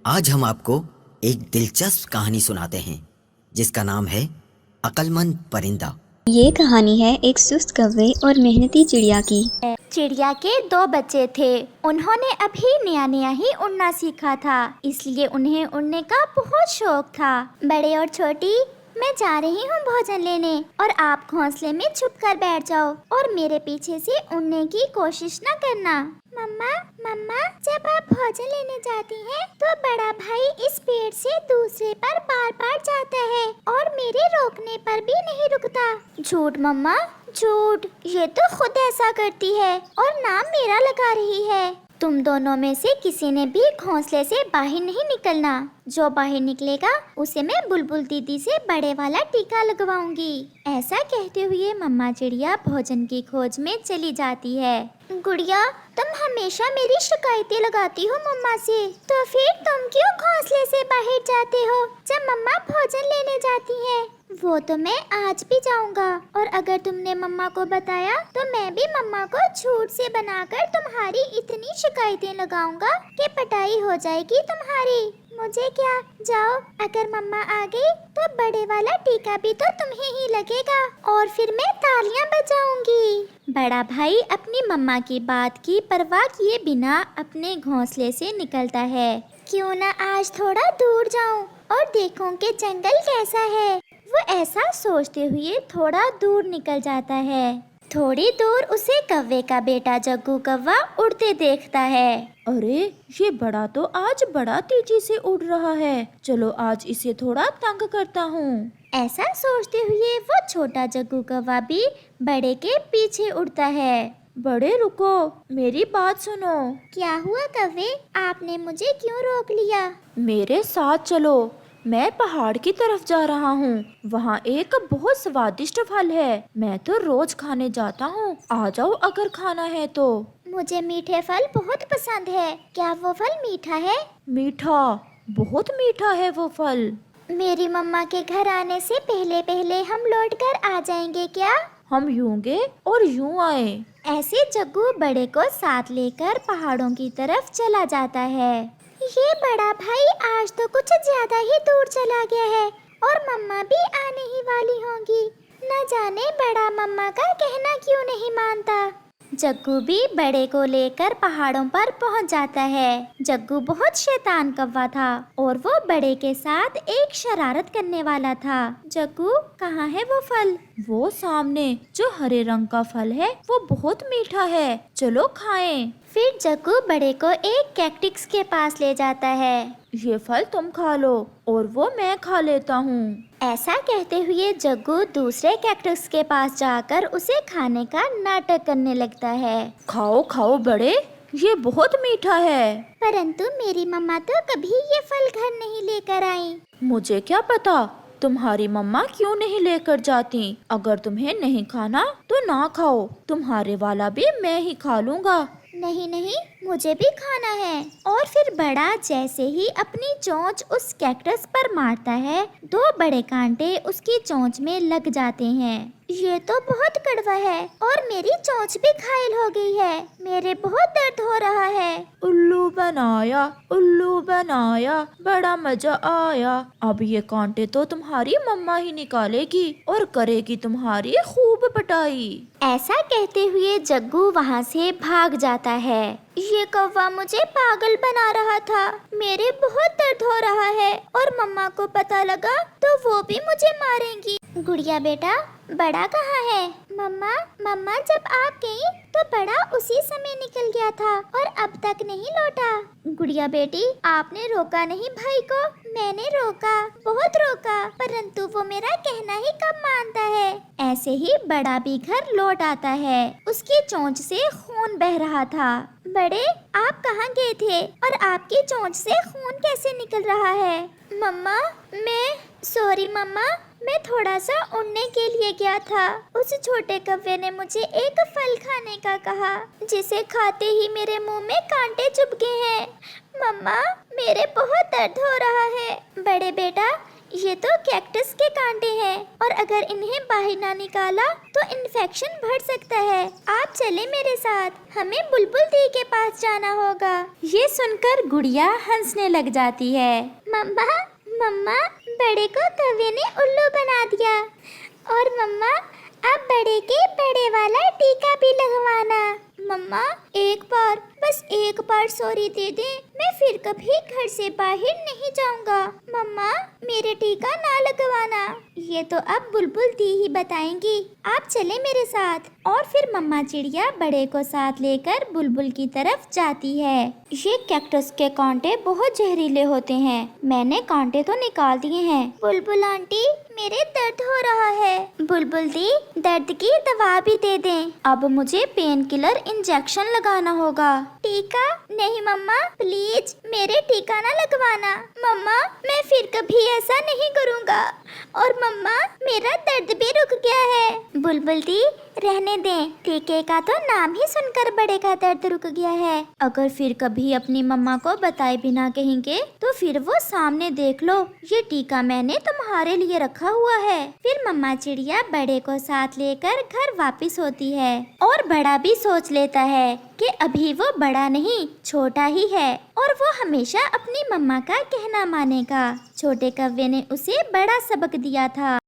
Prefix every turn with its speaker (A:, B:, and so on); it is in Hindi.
A: आज हम आपको एक दिलचस्प कहानी सुनाते हैं जिसका नाम है अक्लमंद परिंदा।
B: ये कहानी है एक सुस्त कौवे और मेहनती चिड़िया की।
C: चिड़िया के दो बच्चे थे। उन्होंने अभी नया नया ही उड़ना सीखा था, इसलिए उन्हें उड़ने का बहुत शौक था। बड़े और छोटी, मैं जा रही हूँ भोजन लेने और आप घोंसले में छुप कर बैठ जाओ और मेरे पीछे से उड़ने की कोशिश न करना। मम्मा मम्मा, जब आप भोजन लेने जाती हैं तो बड़ा भाई इस पेड़ से दूसरे पर बार बार जाता है और मेरे रोकने पर भी नहीं रुकता। झूठ मम्मा, झूठ। ये तो खुद ऐसा करती है और नाम मेरा लगा रही है। तुम दोनों में से किसी ने भी घोंसले से बाहर नहीं निकलना। जो बाहर निकलेगा उसे मैं बुलबुल दीदी से बड़े वाला टीका लगवाऊंगी। ऐसा कहते हुए मम्मा चिड़िया भोजन की खोज में चली जाती है। गुड़िया, तुम हमेशा मेरी शिकायतें लगाती हो मम्मा से, तो फिर तुम क्यों घोंसले से बाहर जाते हो जब मम्मा भोजन लेने जाती हैं? वो तो मैं आज भी जाऊंगा और अगर तुमने मम्मा को बताया तो मैं भी मम्मा को झूठ से बनाकर तुम्हारी इतनी शिकायतें लगाऊंगा कि पिटाई हो जाएगी तुम्हारी। मुझे क्या, जाओ। अगर मम्मा आ गई तो बड़े वाला टीका भी तो तुम्हें ही लगेगा और फिर मैं तालियां बजाऊंगी। बड़ा भाई अपनी मम्मा की बात की परवाह किए बिना अपने घोंसले से निकलता है। क्यों ना आज थोड़ा दूर जाऊं और देखूं कि जंगल कैसा है। वो ऐसा सोचते हुए थोड़ा दूर निकल जाता है। थोड़ी दूर उसे कौवे का बेटा जग्गू कौवा उड़ते देखता है।
D: अरे, ये बड़ा तो आज बड़ा तेजी से उड़ रहा है। चलो आज इसे थोड़ा तंग करता हूँ।
C: ऐसा सोचते हुए वो छोटा जग्गू कौवा भी बड़े के पीछे उड़ता है।
D: बड़े रुको, मेरी बात सुनो।
C: क्या हुआ कौवे, आपने मुझे क्यों रोक लिया?
D: मेरे साथ चलो, मैं पहाड़ की तरफ जा रहा हूँ। वहाँ एक बहुत स्वादिष्ट फल है, मैं तो रोज खाने जाता हूँ। आ जाओ अगर खाना है तो।
C: मुझे मीठे फल बहुत पसंद है। क्या वो फल मीठा है?
D: मीठा, बहुत मीठा है वो फल।
C: मेरी मम्मा के घर आने से पहले पहले हम लौट कर आ जाएंगे क्या?
D: हम यूं गए और यूं आए।
C: ऐसे जग्गू बड़े को साथ लेकर पहाड़ों की तरफ चला जाता है। ये बड़ा भाई आज तो कुछ ज्यादा ही दूर चला गया है और मम्मा भी आने ही वाली होंगी। न जाने बड़ा मम्मा का कहना क्यों नहीं मानता। जग्गू भी बड़े को लेकर पहाड़ों पर पहुंच जाता है। जग्गू बहुत शैतान कौवा था और वो बड़े के साथ एक शरारत करने वाला था। जग्गू, कहाँ है वो फल?
D: वो सामने जो हरे रंग का फल है वो बहुत मीठा है, चलो खाएं।
C: फिर जग्गू बड़े को एक कैक्टस के पास ले जाता है।
D: ये फल तुम खा लो और वो मैं खा लेता हूँ।
C: ऐसा कहते हुए जग्गू दूसरे कैक्टस के पास जाकर उसे खाने का नाटक करने लगता है।
D: खाओ खाओ बड़े, ये बहुत मीठा है।
C: परंतु मेरी मम्मा तो कभी ये फल घर नहीं लेकर आई।
D: मुझे क्या पता तुम्हारी मम्मा क्यों नहीं लेकर जाती। अगर तुम्हें नहीं खाना तो ना खाओ, तुम्हारे वाला भी मैं ही खा लूँगा।
C: नहीं नहीं, मुझे भी खाना है। और फिर बड़ा जैसे ही अपनी चोंच उस कैक्टस पर मारता है, दो बड़े कांटे उसकी चोंच में लग जाते हैं। ये तो बहुत कड़वा है और मेरी चोंच भी घायल हो गई है। मेरे बहुत दर्द हो रहा है।
D: उल्लू बनाया, बड़ा मजा आया। अब ये कांटे तो तुम्हारी मम्मा ही निकालेगी और करेगी तुम्हारी खूब पिटाई।
C: ऐसा कहते हुए जग्गू वहाँ से भाग जाता है। ये कौवा मुझे पागल बना रहा था। मेरे बहुत दर्द हो रहा है और मम्मा को पता लगा तो वो भी मुझे मारेंगी। गुड़िया बेटा, बड़ा कहाँ है? मम्मा मम्मा, जब आप गई तो बड़ा उसी समय निकल गया था और अब तक नहीं लौटा। गुड़िया बेटी, आपने रोका नहीं भाई को? मैंने रोका, बहुत रोका, परंतु वो मेरा कहना ही कब मानता है। ऐसे ही बड़ा भी घर लौट आता है। उसकी चोंच से खून बह रहा था। बड़े, आप कहाँ गए थे और आपकी चोंच से खून कैसे निकल रहा है? मम्मा, सॉरी मम्मा, मैं थोड़ा सा उड़ने के लिए गया था। उस छोटे कौवे ने मुझे एक फल खाने का कहा, जिसे खाते ही मेरे मुंह में कांटे चुभ गए हैं। मम्मा, मेरे बहुत दर्द हो रहा है। बड़े बेटा, ये तो कैक्टस के कांटे हैं और अगर इन्हें बाहर ना निकाला तो इन्फेक्शन बढ़ सकता है। आप चले मेरे साथ, हमें बुलबुल दी के पास जाना होगा। ये सुनकर गुड़िया हंसने लग जाती है। मम्मा मम्मा, बड़े को कौवे ने उल्लू बना दिया और मम्मा अब बड़े के बड़े वाला टीका भी लगवाना। मम्मा एक बार, बस एक बार सॉरी दे दे, मैं फिर कभी घर से बाहर नहीं जाऊंगा। मम्मा मेरे टीका ना लगवाना। ये तो अब बुलबुल दी ही बताएंगी। आप चले मेरे साथ। और फिर मम्मा चिड़िया बड़े को साथ लेकर बुलबुल की तरफ जाती है। ये कैक्टस के कांटे बहुत जहरीले होते हैं, मैंने कांटे तो निकाल दिए हैं। बुलबुल आंटी मेरे दर्द हो रहा है। बुलबुल दी दर्द की दवा भी दे दें। अब मुझे पेन किलर इंजेक्शन लगाना होगा। टीका? नहीं मम्मा प्लीज मेरे टीका ना लगवाना। मम्मा मैं फिर कभी ऐसा नहीं करूँगा। और मम्मा मेरा दर्द भी रुक गया है। बुलबुल दी रहने दें, टीके का तो नाम ही सुनकर बड़े का दर्द रुक गया है। अगर फिर कभी अपनी मम्मा को बताए बिना कहेंगे तो फिर वो सामने देख लो, ये टीका मैंने तुम्हारे लिए रखा हुआ है। फिर मम्मा चिड़िया बड़े को साथ लेकर घर वापस होती है और बड़ा भी सोच लेता है कि अभी वो बड़ा नहीं छोटा ही है और वो हमेशा अपनी मम्मा का कहना मानेगा। छोटे कौवे ने उसे बड़ा सबक दिया था।